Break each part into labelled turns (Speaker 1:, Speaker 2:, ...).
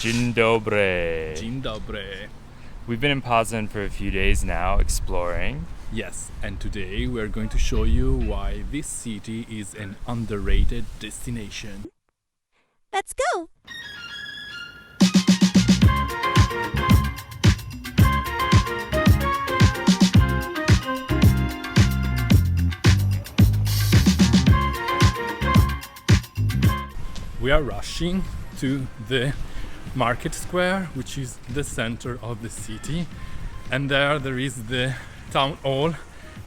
Speaker 1: Dzień dobry.
Speaker 2: Dzień dobry.
Speaker 1: We've been in Poznan for a few days now, exploring.
Speaker 2: Yes, and today we're going to show you why this city is an underrated destination.
Speaker 3: Let's go!
Speaker 2: We are rushing to the market square, which is the center of the city, and there is the town hall,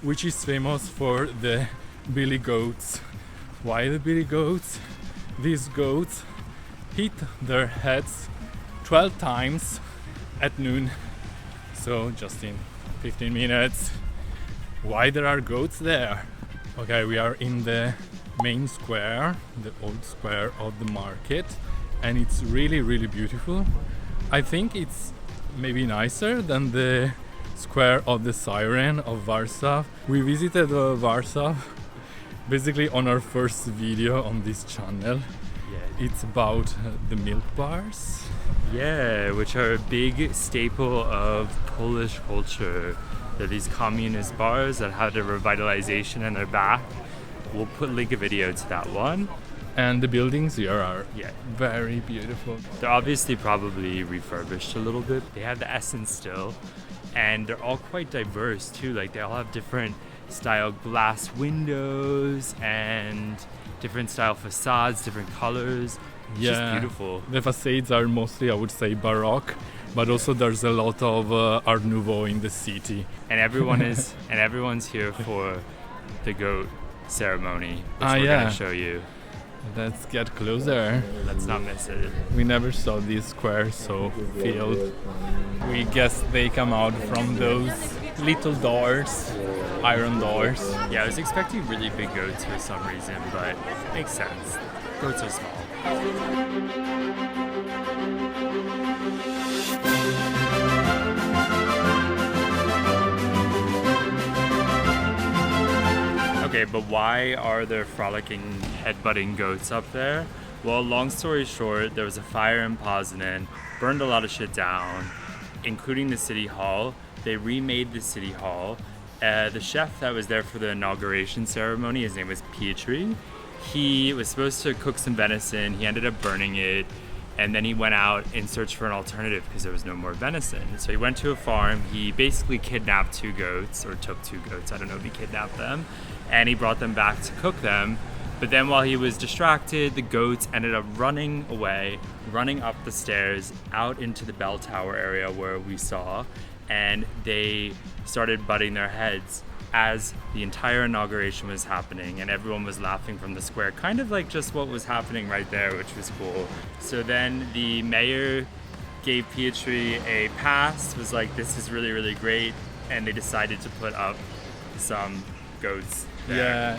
Speaker 2: which is famous for the billy goats. Why the billy goats? These goats hit their heads 12 times at noon, so just in 15 minutes. Why there are goats there? Okay, we are in the main square, the old square of the market, and it's really beautiful. I think it's maybe nicer than the square of the Siren of Warsaw. We visited Warsaw basically on our first video on this channel.
Speaker 1: Yeah.
Speaker 2: It's about the milk bars.
Speaker 1: Yeah, which are a big staple of Polish culture. They're these communist bars that had a revitalization in their back. We'll link a video to that one.
Speaker 2: And the buildings here are
Speaker 1: Yeah.
Speaker 2: very beautiful.
Speaker 1: They're obviously probably refurbished a little bit. They have the essence still, and they're all quite diverse too. Like they all have different style glass windows and different style facades, different colors. It's just beautiful.
Speaker 2: The facades are mostly, I would say, Baroque, but also there's a lot of Art Nouveau in the city.
Speaker 1: And everyone's here for the goat ceremony, which we're gonna show you.
Speaker 2: Let's get closer.
Speaker 1: Let's not miss it.
Speaker 2: We never saw this square so filled. We guess they come out from those little doors, iron doors.
Speaker 1: Yeah, I was expecting really big goats for some reason, but it makes sense. Goats are small. Okay, but why are there frolicking, headbutting goats up there? Well, long story short, there was a fire in Poznan, burned a lot of shit down, including the city hall. They remade the city hall. The chef that was there for the inauguration ceremony, his name was Pastry. He was supposed to cook some venison. He ended up burning it. And then he went out in search for an alternative because there was no more venison. So he went to a farm. He basically kidnapped 2 goats, or took 2 goats. I don't know if he kidnapped them. And he brought them back to cook them. But then while he was distracted, the goats ended up running away, running up the stairs out into the bell tower area where we saw. And they started butting their heads as the entire inauguration was happening, and everyone was laughing from the square, kind of like just what was happening right there, which was cool. So then the mayor gave Pastry a pass, was like, this is really great, and they decided to put up some goats there.
Speaker 2: Yeah.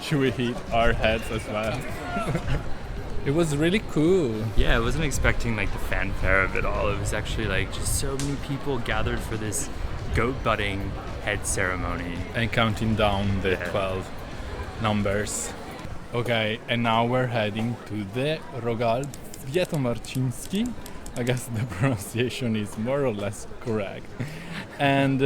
Speaker 2: Should we hit our heads as well? It was really cool.
Speaker 1: Yeah, I wasn't expecting like the fanfare of it all. It was actually like just so many people gathered for this goat butting head ceremony.
Speaker 2: And counting down the 12 numbers. Okay, and now we're heading to the Rogal Świętomarciński. I guess the pronunciation is more or less correct. And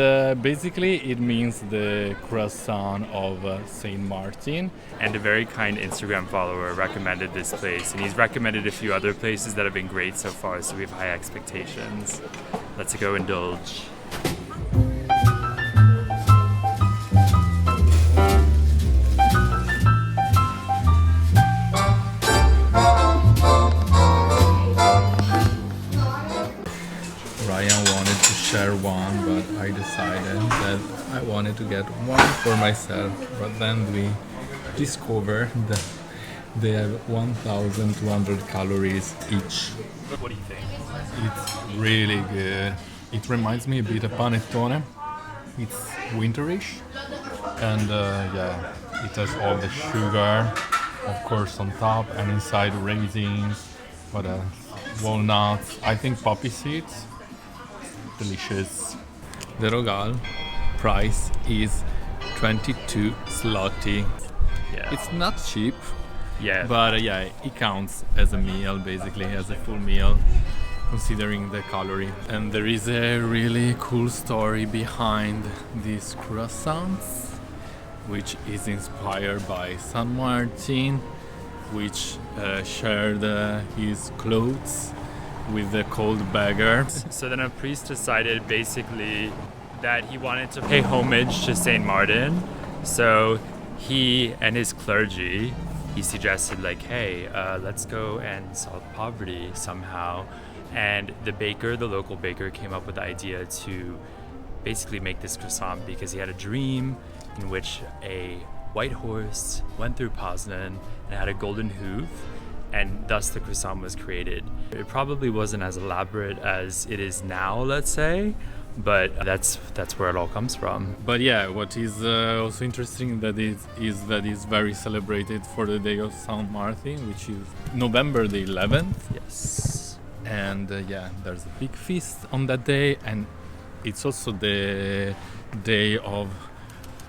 Speaker 2: basically it means the croissant of St. Martin.
Speaker 1: And a very kind Instagram follower recommended this place, and he's recommended a few other places that have been great so far, so we have high expectations. Let's go indulge.
Speaker 2: Ryan wanted to share one, but I decided that I wanted to get one for myself. But then we discovered that they have 1,200 calories each.
Speaker 1: What do you think?
Speaker 2: It's really good. It reminds me a bit of panettone. It's winterish, and it has all the sugar, of course, on top, and inside raisins, what else? Walnuts, I think poppy seeds. Delicious. The Rogal price is 22 zloty.
Speaker 1: Yeah.
Speaker 2: It's not cheap,
Speaker 1: Yeah.
Speaker 2: But yeah, it counts as a meal, basically, as a full meal, considering the calorie. And there is a really cool story behind these croissants, which is inspired by San Martin, which shared his clothes with the cold beggar.
Speaker 1: So then a priest decided basically that he wanted to pay homage to Saint Martin. So he and his clergy, he suggested like, hey, let's go and solve poverty somehow. And the local baker, came up with the idea to basically make this croissant because he had a dream in which a white horse went through Poznan and had a golden hoof, and thus the croissant was created. It probably wasn't as elaborate as it is now, let's say, but that's where it all comes from.
Speaker 2: But yeah, what is also interesting that is that it's very celebrated for the day of Saint Martin, which is November the 11th.
Speaker 1: Yes.
Speaker 2: And yeah, there's a big feast on that day, and it's also the day of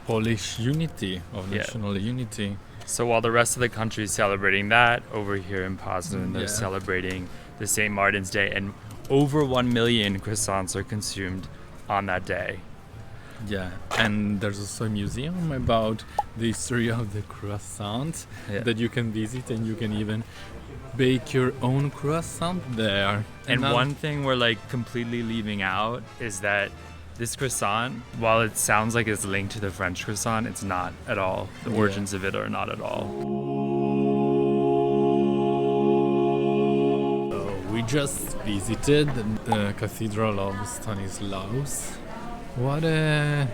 Speaker 2: Polish unity, of national unity.
Speaker 1: So while the rest of the country is celebrating that, over here in Poznan, they're celebrating the St. Martin's Day, and over 1 million croissants are consumed on that day.
Speaker 2: Yeah, and there's also a museum about the history of the croissant that you can visit, and you can even bake your own croissant there.
Speaker 1: And one thing we're like completely leaving out is that this croissant, while it sounds like it's linked to the French croissant, it's not at all. The origins of it are not at all.
Speaker 2: We just visited the Cathedral of Stanislaus. What a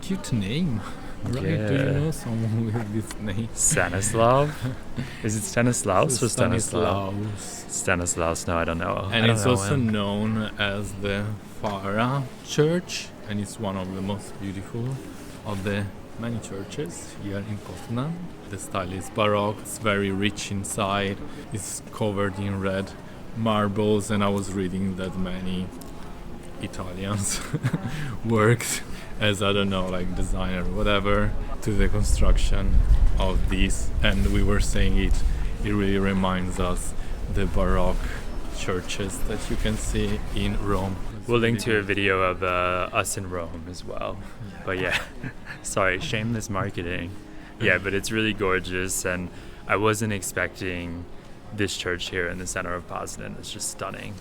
Speaker 2: cute name, right?
Speaker 1: Yeah.
Speaker 2: Do you know someone with this name?
Speaker 1: Stanislaus? Is it Stanislaus or Stanislaus?
Speaker 2: Stanislaus.
Speaker 1: Stanislaus, no, I don't know.
Speaker 2: And
Speaker 1: I don't
Speaker 2: it's
Speaker 1: know
Speaker 2: also
Speaker 1: him.
Speaker 2: known as the Fara Church, and it's one of the most beautiful of the many churches here in Poznan. The style is Baroque, it's very rich inside, it's covered in red marbles, and I was reading that many Italians worked as, I don't know, like designer or whatever, to the construction of this, and we were saying it really reminds us the Baroque churches that you can see in Rome.
Speaker 1: We'll link to a video of us in Rome as well. But yeah, sorry, shameless marketing. Yeah, but it's really gorgeous, and I wasn't expecting this church here in the center of Poznan. It's just stunning.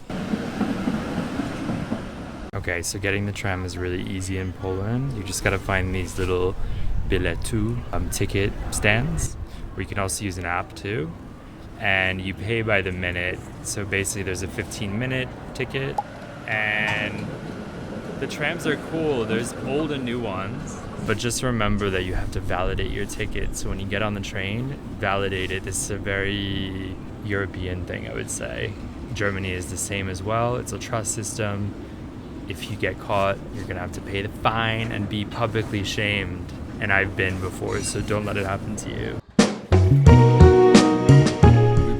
Speaker 1: Okay, so getting the tram is really easy in Poland. You just gotta find these little biletu ticket stands, where you can also use an app too. And you pay by the minute. So basically there's a 15-minute ticket, and the trams are cool. There's old and new ones, but just remember that you have to validate your ticket. So when you get on the train, validate it. This is a very European thing, I would say. Germany is the same as well. It's a trust system. If you get caught, you're gonna have to pay the fine and be publicly shamed. And I've been before, so don't let it happen to you.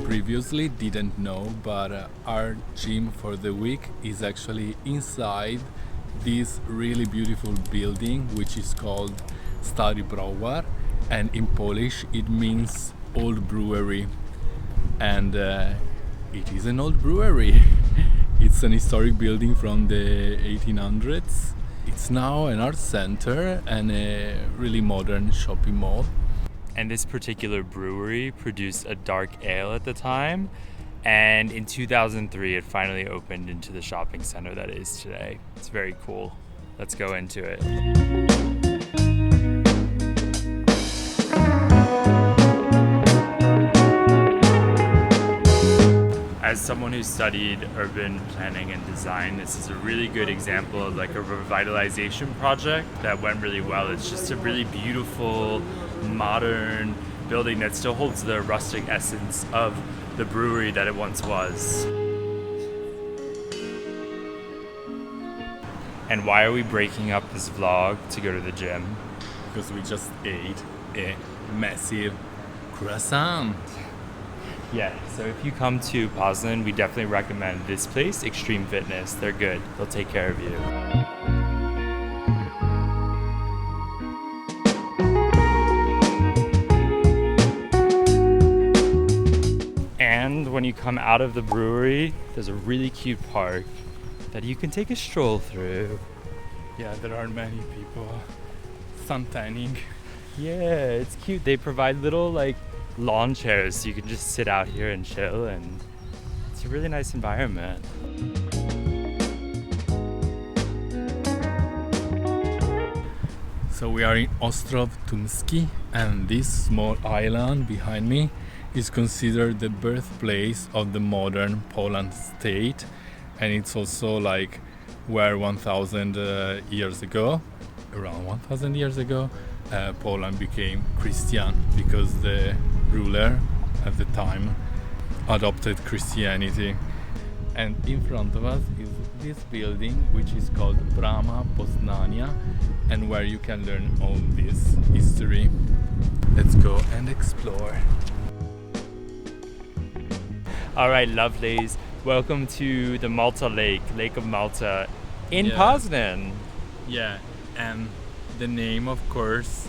Speaker 2: Previously didn't know, but our gym for the week is actually inside this really beautiful building, which is called Stary Browar, and in Polish it means old brewery, and it is an old brewery. It's an historic building from the 1800s. It's now an art center and a really modern shopping mall.
Speaker 1: And this particular brewery produced a dark ale at the time, and in 2003 it finally opened into the shopping center that it is today. It's very cool. Let's go into it. As someone who studied urban planning and design, this is a really good example of like a revitalization project that went really well. It's just a really beautiful, modern building that still holds the rustic essence of the brewery that it once was. And why are we breaking up this vlog to go to the gym?
Speaker 2: Because we just ate a massive croissant.
Speaker 1: Yeah, so if you come to Poznan, we definitely recommend this place, Extreme Fitness. They're good. They'll take care of you. when you come out of the brewery, there's a really cute park that you can take a stroll through.
Speaker 2: Yeah, there are many people suntanning.
Speaker 1: Yeah, it's cute. They provide little like lawn chairs so you can just sit out here and chill, and it's a really nice environment.
Speaker 2: So we are in Ostrov Tumski, and this small island behind me is considered the birthplace of the modern Poland state, and it's also like where 1,000 years ago, around 1,000 years ago, Poland became Christian because the ruler at the time adopted Christianity. And in front of us is this building which is called Brama Poznania, and where you can learn all this history. Let's go and explore.
Speaker 1: All right, lovelies. Welcome to the Malta Lake of Malta in Poznan.
Speaker 2: Yeah, and the name, of course,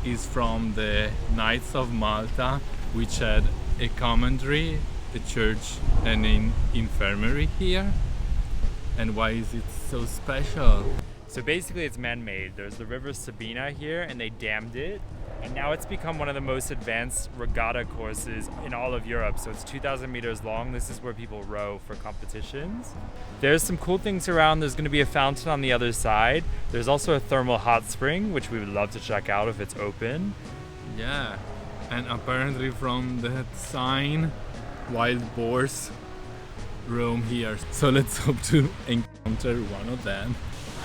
Speaker 2: is from the Knights of Malta, which had a commandery, a church, and an infirmary here. And why is it so special?
Speaker 1: So basically it's man-made. There's the river Sabina here, and they dammed it. And now it's become one of the most advanced regatta courses in all of Europe. So it's 2,000 meters long. This is where people row for competitions. There's some cool things around. There's going to be a fountain on the other side. There's also a thermal hot spring, which we would love to check out if it's open.
Speaker 2: Yeah, and apparently from that sign, wild boars roam here. So let's hope to encounter one of them.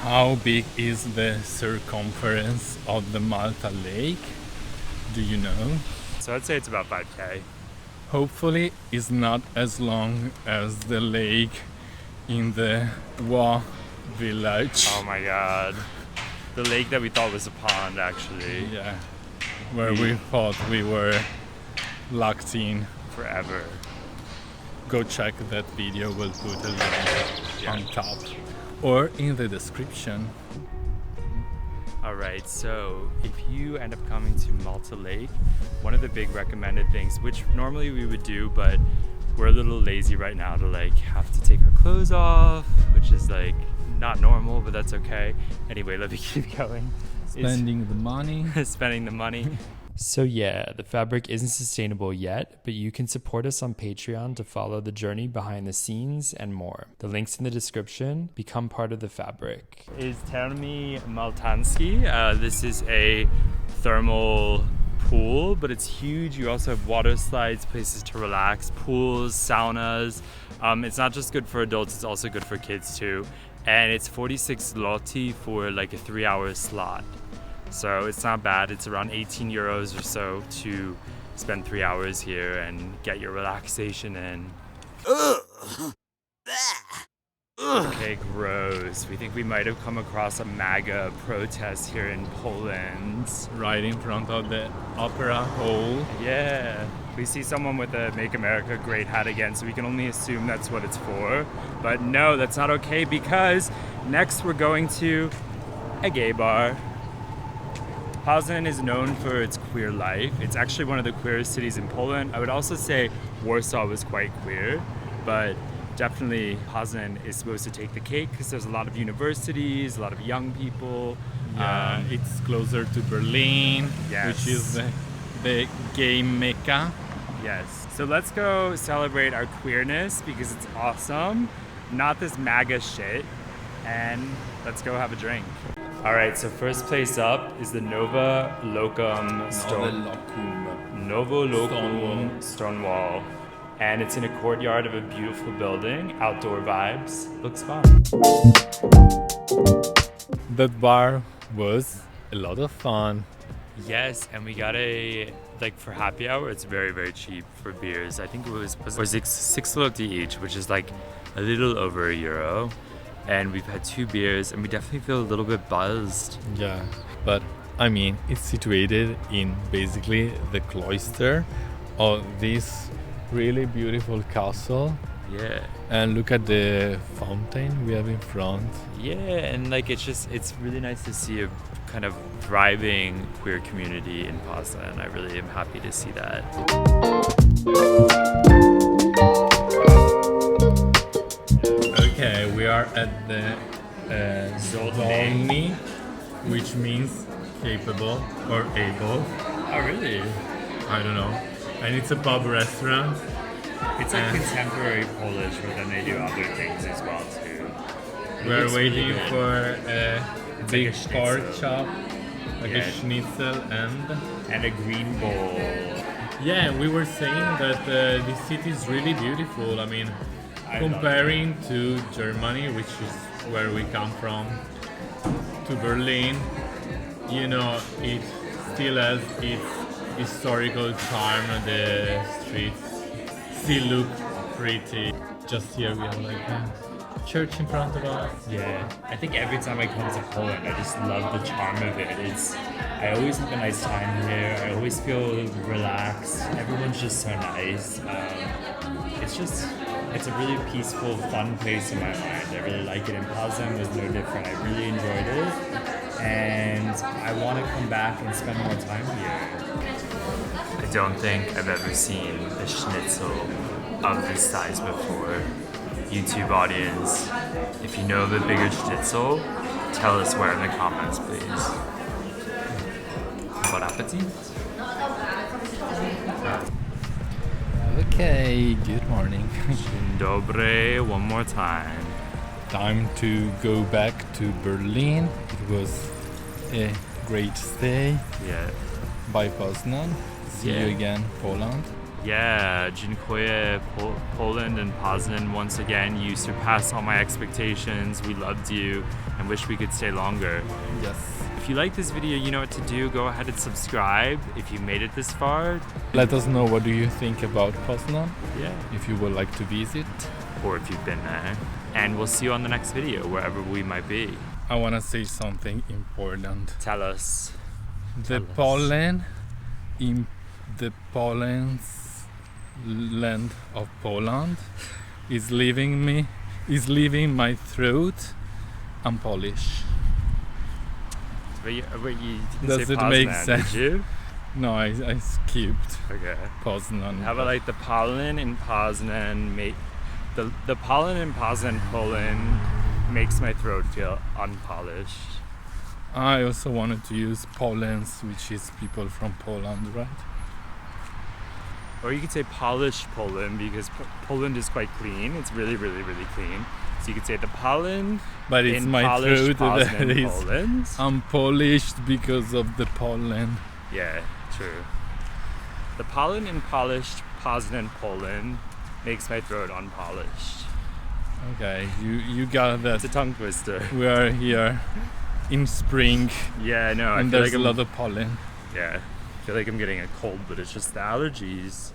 Speaker 2: How big is the circumference of the Malta Lake? Do you know?
Speaker 1: So I'd say it's about 5K.
Speaker 2: Hopefully it's not as long as the lake in the Wa village.
Speaker 1: Oh my god. The lake that we thought was a pond, actually.
Speaker 2: Yeah, where we thought we were locked in
Speaker 1: forever.
Speaker 2: Go check that video, we'll put a link on top or in the description.
Speaker 1: Alright, so if you end up coming to Malta Lake, one of the big recommended things, which normally we would do, but we're a little lazy right now to like have to take our clothes off, which is like not normal, but that's okay. Anyway, let me keep going.
Speaker 2: Spending the money.
Speaker 1: Spending the money. So yeah, the fabric isn't sustainable yet, but you can support us on Patreon to follow the journey behind the scenes and more. The link's in the description. Become part of the fabric. Is Termi Maltanski. This is a thermal pool, but it's huge. You also have water slides, places to relax, pools, saunas. It's not just good for adults, it's also good for kids too. And it's 46 zloty for like a 3-hour slot. So it's not bad. It's around 18 euros or so to spend 3 hours here and get your relaxation in. Okay, gross. We think we might have come across a MAGA protest here in Poland.
Speaker 2: Right in front of the Opera Hall.
Speaker 1: Yeah. We see someone with a Make America Great hat again, so we can only assume that's what it's for. But no, that's not okay, because next we're going to a gay bar. Poznan is known for its queer life. It's actually one of the queerest cities in Poland. I would also say Warsaw was quite queer, but definitely Poznan is supposed to take the cake because there's a lot of universities, a lot of young people.
Speaker 2: Yeah, it's closer to Berlin,
Speaker 1: yes.
Speaker 2: Which is the gay mecca.
Speaker 1: Yes. So let's go celebrate our queerness because it's awesome. Not this MAGA shit. And let's go have a drink. All right, so first place up is the Nowe Lokum Nowe Lokum Stonewall. And it's in a courtyard of a beautiful building, outdoor vibes. Looks fun.
Speaker 2: That bar was a lot of fun.
Speaker 1: Yes, and we got for happy hour, it's very, very cheap for beers. I think it was 6 zloty each, which is like a little over €1. And we've had 2 beers and we definitely feel a little bit buzzed.
Speaker 2: Yeah, but I mean, it's situated in basically the cloister of this really beautiful castle.
Speaker 1: Yeah.
Speaker 2: And look at the fountain we have in front.
Speaker 1: Yeah, and it's really nice to see a kind of thriving queer community in Poznan. I really am happy to see that.
Speaker 2: which means capable or able.
Speaker 1: Oh, really?
Speaker 2: I don't know. And it's a pub restaurant.
Speaker 1: It's like contemporary Polish, but then they do other things as well too.
Speaker 2: We're
Speaker 1: looks really
Speaker 2: waiting
Speaker 1: good.
Speaker 2: for a big
Speaker 1: like a
Speaker 2: pork
Speaker 1: schnitzel.
Speaker 2: chop, like
Speaker 1: Yeah.
Speaker 2: a schnitzel,
Speaker 1: And a green bowl.
Speaker 2: yeah, we were saying that this city is really beautiful. I mean,
Speaker 1: I
Speaker 2: comparing to Germany, which is where we come from, to Berlin, you know, it still has its historical charm. The streets still look pretty. Just here we have like a church in front of us.
Speaker 1: Yeah, I think every time I come to Poland, I just love the charm of it. I always have a nice time here. I always feel relaxed. Everyone's just so nice. It's a really peaceful, fun place in my mind. I really like it. And Poznan was no different. I really enjoyed it, and I want to come back and spend more time here. I don't think I've ever seen a schnitzel of this size before. YouTube audience, if you know of a bigger schnitzel, tell us where in the comments, please. Bon appetit.
Speaker 2: Okay, good morning.
Speaker 1: Dzień dobry, one more time.
Speaker 2: Time to go back to Berlin. It was a great stay
Speaker 1: Yeah.
Speaker 2: by Poznan. See
Speaker 1: Yeah.
Speaker 2: you again, Poland.
Speaker 1: Yeah, dziękuję Poland and Poznan once again. You surpassed all my expectations. We loved you and wish we could stay longer.
Speaker 2: Yes.
Speaker 1: If you like this video, you know what to do. Go ahead and subscribe if you made it this far.
Speaker 2: Let us know what do you think about Poznan,
Speaker 1: Yeah.
Speaker 2: if you would like to visit.
Speaker 1: Or if you've been there. And we'll see you on the next video, wherever we might be.
Speaker 2: I want to say something important.
Speaker 1: Tell us.
Speaker 2: The
Speaker 1: Tell us.
Speaker 2: pollen in the pollen's land of Poland is leaving my throat and Polish.
Speaker 1: Wait, you didn't
Speaker 2: Does
Speaker 1: say
Speaker 2: it make
Speaker 1: Poznan,
Speaker 2: sense?
Speaker 1: Did you?
Speaker 2: No, I skipped
Speaker 1: Okay.
Speaker 2: Poznan.
Speaker 1: How about like the pollen in Poznan the pollen in Poznan, Poland makes my throat feel unpolished.
Speaker 2: I also wanted to use Polens, which is people from Poland, right?
Speaker 1: Or you could say Polish Poland because Poland is quite clean. It's really, really, really clean. So you could say the pollen
Speaker 2: But it's
Speaker 1: in
Speaker 2: my
Speaker 1: polished
Speaker 2: throat that
Speaker 1: Poznan,
Speaker 2: is
Speaker 1: Poland.
Speaker 2: unpolished because of the pollen.
Speaker 1: Yeah, true. The pollen in polished Poznan, Poland makes my throat unpolished.
Speaker 2: Okay, you got that.
Speaker 1: It's a tongue twister.
Speaker 2: We are here in spring
Speaker 1: Yeah, I know. I
Speaker 2: and
Speaker 1: feel
Speaker 2: there's
Speaker 1: like
Speaker 2: a lot of pollen.
Speaker 1: Yeah, I feel like I'm getting a cold, but it's just the allergies.